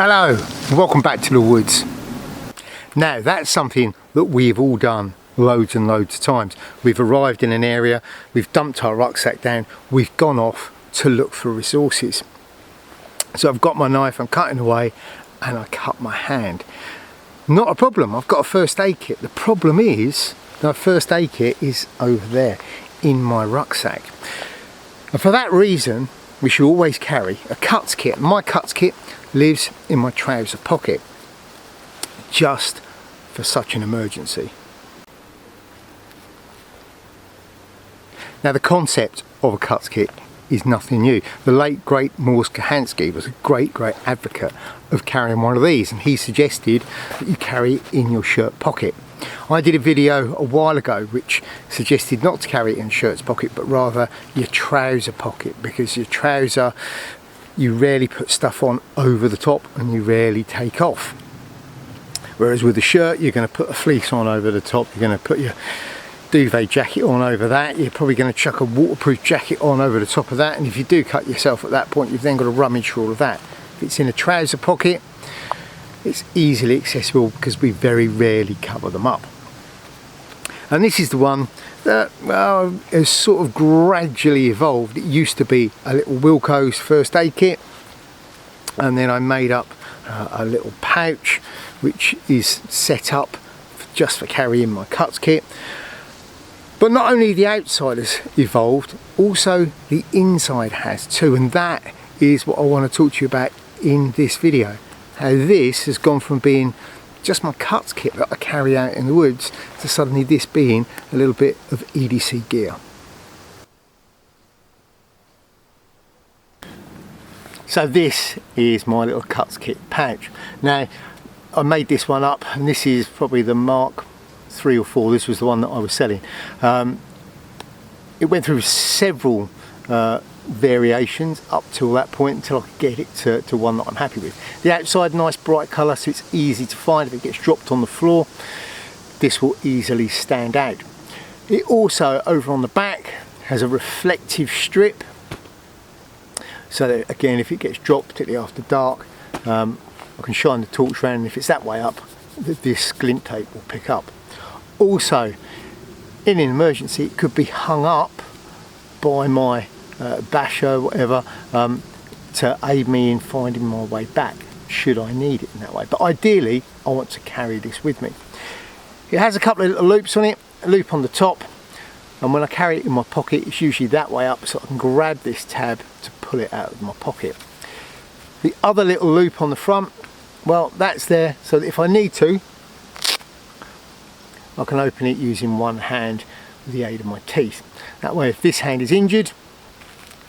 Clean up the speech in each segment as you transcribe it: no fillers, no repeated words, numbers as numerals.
Hello, welcome back to the woods. Now that's something that we've all done loads and loads of times. We've arrived in an area, we've dumped our rucksack down, we've gone off to look for resources. So I've got my knife, I'm cutting away, and I cut my hand. Not a problem, I've got a first aid kit. The problem is, the first aid kit is over there in my rucksack. And for that reason, we should always carry a CUTS kit. My CUTS kit lives in my trouser pocket, just for such an emergency. Now the concept of a CUTS kit is nothing new. The late great Morse Kahansky was a great advocate of carrying one of these, and he suggested that you carry it in your shirt pocket. I did a video a while ago which suggested not to carry it in shirt's pocket but rather your trouser pocket, because your trouser, you rarely put stuff on over the top and you rarely take off. Whereas with a shirt, you're going to put a fleece on over the top, you're going to put your duvet jacket on over that, you're probably going to chuck a waterproof jacket on over the top of that, and if you do cut yourself at that point, you've then got to rummage through all of that. If it's in a trouser pocket, it's easily accessible because we very rarely cover them up. And this is the one that, well, has sort of gradually evolved. It used to be a little Wilko's first aid kit, and then I made up a little pouch which is set up just for carrying my CUTS kit. But not only the outside has evolved, also the inside has too, and that is what I want to talk to you about in this video. How this has gone from being just my CUTS kit that I carry out in the woods to suddenly this being a little bit of EDC gear. So this is my little CUTS kit pouch. Now I made this one up, and this is probably the Mark 3 or 4. This was the one that I was selling. It went through several variations up till that point until I could get it to one that I'm happy with. The outside, nice bright colour, so it's easy to find. If it gets dropped on the floor, this will easily stand out. It also, over on the back, has a reflective strip, so that again, if it gets dropped, particularly after dark, I can shine the torch around, and if it's that way up, this glint tape will pick up. Also, in an emergency, it could be hung up by my basher, whatever, to aid me in finding my way back should I need it in that way. But ideally, I want to carry this with me. It has a couple of little loops on it, a loop on the top, and when I carry it in my pocket, it's usually that way up, so I can grab this tab to pull it out of my pocket. The other little loop on the front, well, that's there so that if I need to, I can open it using one hand with the aid of my teeth. That way, if this hand is injured,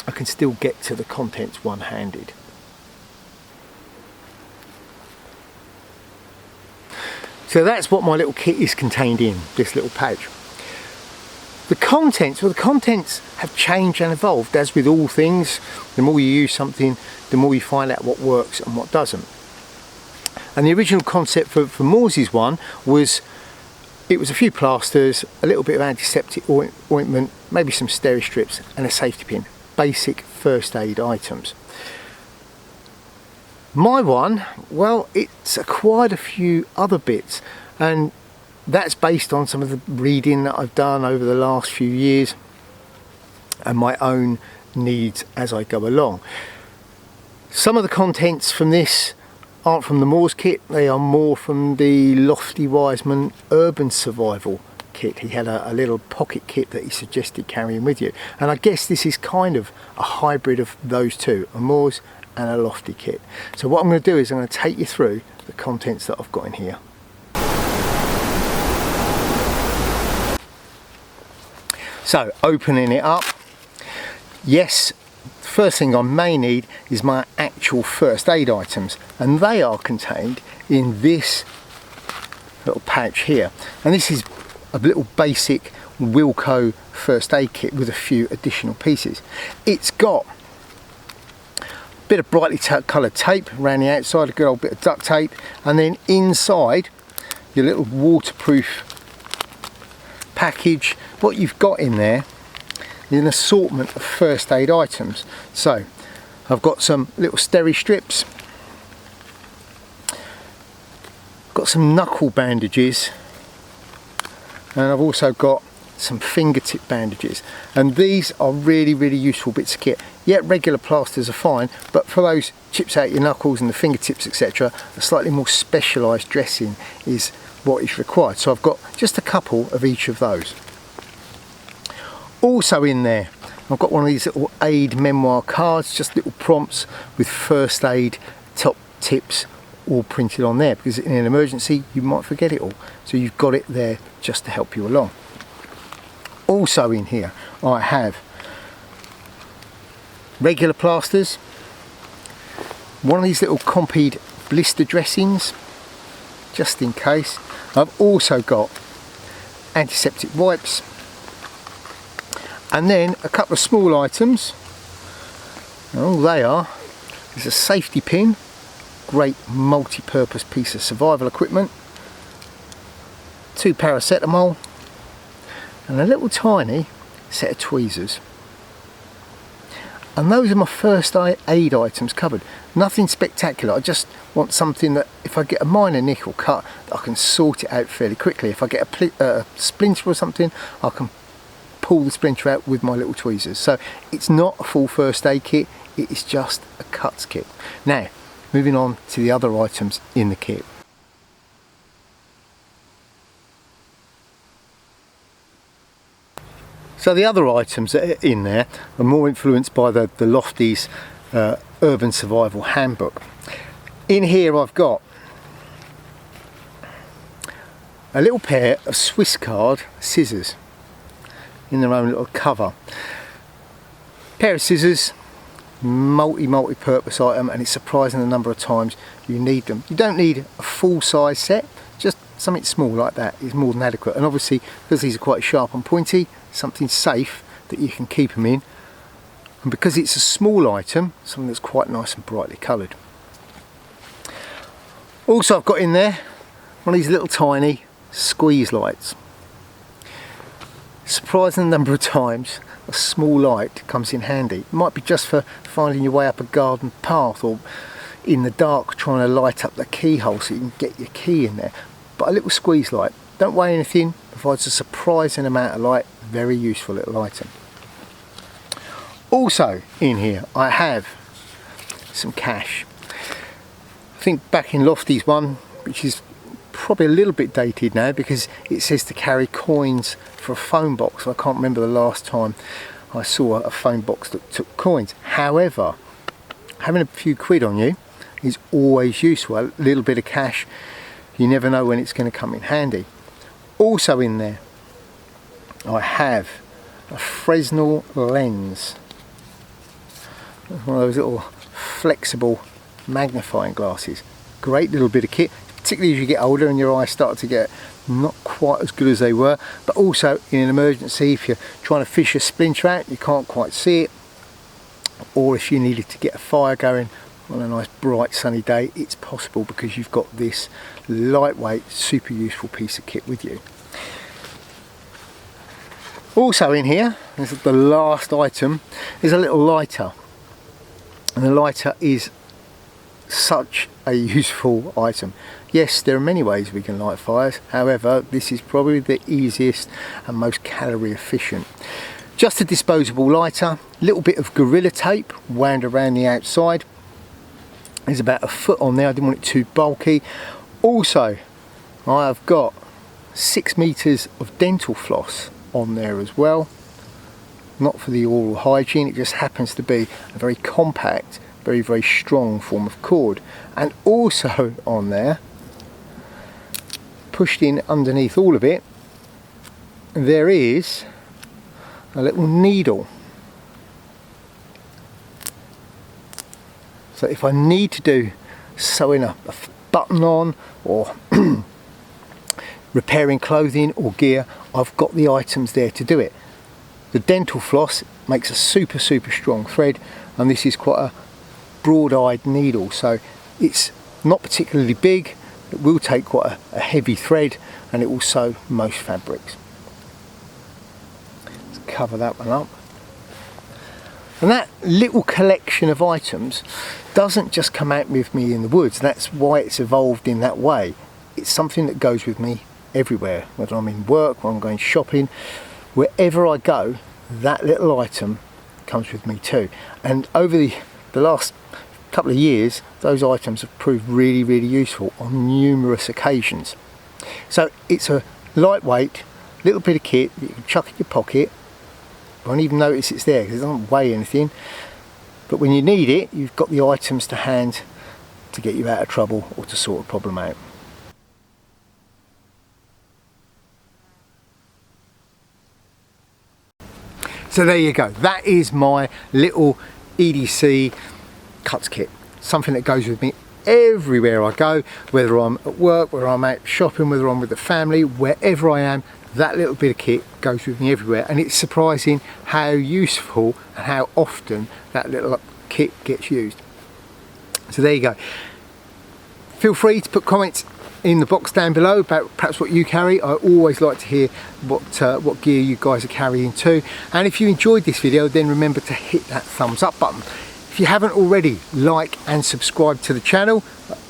I can still get to the contents one-handed. So that's what my little kit is contained in, this little pouch. The contents, well, the contents have changed and evolved. As with all things, the more you use something, the more you find out what works and what doesn't. And the original concept for Moore's one was, it was a few plasters, a little bit of antiseptic ointment, maybe some steri strips and a safety pin. Basic first aid items. My one, well, it's acquired a few other bits, and that's based on some of the reading that I've done over the last few years and my own needs as I go along. Some of the contents from this aren't from the Moore's kit, they are more from the Lofty Wiseman Urban Survival kit. He had a little pocket kit that he suggested carrying with you, and I guess this is kind of a hybrid of those two, a Moore's and a Lofty kit. So what I'm going to do is I'm going to take you through the contents that I've got in here. So opening it up, yes, the first thing I may need is my actual first aid items, and they are contained in this little pouch here, and this is a little basic Wilko first aid kit with a few additional pieces. It's got a bit of brightly coloured tape around the outside, a good old bit of duct tape, and then inside your little waterproof package, what you've got in there is an assortment of first aid items. So I've got some little steri strips, Got some knuckle bandages, and I've also got some fingertip bandages, and these are really useful bits of kit. Yeah, regular plasters are fine, but for those chips out your knuckles and the fingertips, etc., a slightly more specialised dressing is what is required. So I've got just a couple of each of those. Also in there, I've got one of these little aid memoir cards, just little prompts with first aid top tips all printed on there, because in an emergency you might forget it all, so you've got it there just to help you along. Also in here I have regular plasters, one of these little Compeed blister dressings just in case. I've also got antiseptic wipes, and then a couple of small items, and all they are is a safety pin, great multi-purpose piece of survival equipment, 2 paracetamol, and a little tiny set of tweezers. And those are my first aid items covered. Nothing spectacular, I just want something that if I get a minor nick or cut, I can sort it out fairly quickly. If I get a splinter or something, I can pull the splinter out with my little tweezers. So it's not a full first aid kit, it is just a cuts kit. Now, moving on to the other items in the kit. So the other items that are in there are more influenced by the Lofty's Urban Survival Handbook. In here I've got a little pair of Swiss card scissors in their own little cover. Pair of scissors, multi-purpose item, and it's surprising the number of times you need them. You don't need a full size set, just something small like that is more than adequate. And obviously, because these are quite sharp and pointy, something safe that you can keep them in. And because it's a small item, something that's quite nice and brightly coloured. Also I've got in there one of these little tiny squeeze lights. Surprising number of times a small light comes in handy. It might be just for finding your way up a garden path, or in the dark trying to light up the keyhole so you can get your key in there. But a little squeeze light, don't weigh anything, provides a surprising amount of light, very useful little item. Also in here I have some cash. I think back in Lofty's one, which is probably a little bit dated now because it says to carry coins for a phone box. I can't remember the last time I saw a phone box that took coins. However, having a few quid on you is always useful. A little bit of cash, you never know when it's going to come in handy. Also in there I have a Fresnel lens, one of those little flexible magnifying glasses. Great little bit of kit, particularly as you get older and your eyes start to get not quite as good as they were, but also in an emergency, if you're trying to fish a splinter out, you can't quite see it, or if you needed to get a fire going on a nice bright sunny day, it's possible because you've got this lightweight, super useful piece of kit with you. Also in here, this is the last item, is a little lighter. And the lighter is such a useful item. Yes, there are many ways we can light fires, however this is probably the easiest and most calorie efficient. Just a disposable lighter, little bit of Gorilla Tape wound around the outside. There's about a foot on there, I didn't want it too bulky. Also I have got 6 meters of dental floss on there as well. Not for the oral hygiene, it just happens to be a very compact, very strong form of cord. And also on there, pushed in underneath all of it, there is a little needle. So if I need to do sewing a button on, or repairing clothing or gear, I've got the items there to do it. The dental floss makes a super strong thread, and this is quite a broad-eyed needle, so it's not particularly big. It will take quite a heavy thread, and it will sew most fabrics. Let's cover that one up. And that little collection of items doesn't just come out with me in the woods. That's why it's evolved in that way. It's something that goes with me everywhere, whether I'm in work, or I'm going shopping, wherever I go, that little item comes with me too. And over the last couple of years, those items have proved really, really useful on numerous occasions. So it's a lightweight little bit of kit that you can chuck in your pocket. You won't even notice it's there because it doesn't weigh anything. But when you need it, you've got the items to hand to get you out of trouble or to sort a problem out. So there you go, that is my little EDC CUTS kit, something that goes with me everywhere I go, whether I'm at work, whether I'm out shopping, whether I'm with the family, wherever I am, that little bit of kit goes with me everywhere. And it's surprising how useful and how often that little kit gets used. So there you go. Feel free to put comments in the box down below about perhaps what you carry. I always like to hear what gear you guys are carrying too. And if you enjoyed this video, then remember to hit that thumbs up button. If you haven't already, like and subscribe to the channel.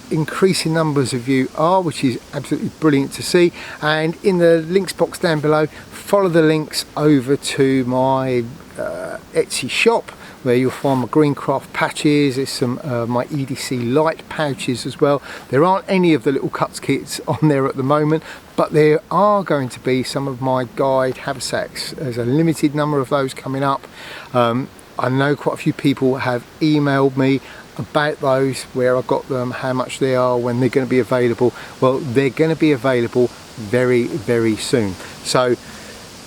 Increasing numbers of you are, which is absolutely brilliant to see. And in the links box down below, follow the links over to my Etsy shop, where you'll find my Greencraft patches. There's some my EDC light pouches as well. There aren't any of the little CUTS kits on there at the moment, but there are going to be some of my guide haversacks. There's a limited number of those coming up. I know quite a few people have emailed me about those, where I got them, how much they are, when they're going to be available. Well, they're going to be available very, very soon. So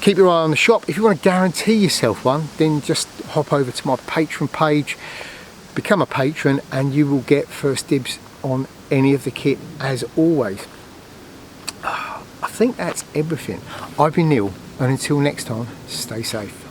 keep your eye on the shop. If you want to guarantee yourself one, then just hop over to my Patreon page, become a patron, and you will get first dibs on any of the kit as always. I think that's everything. I've been Neil, and until next time, stay safe.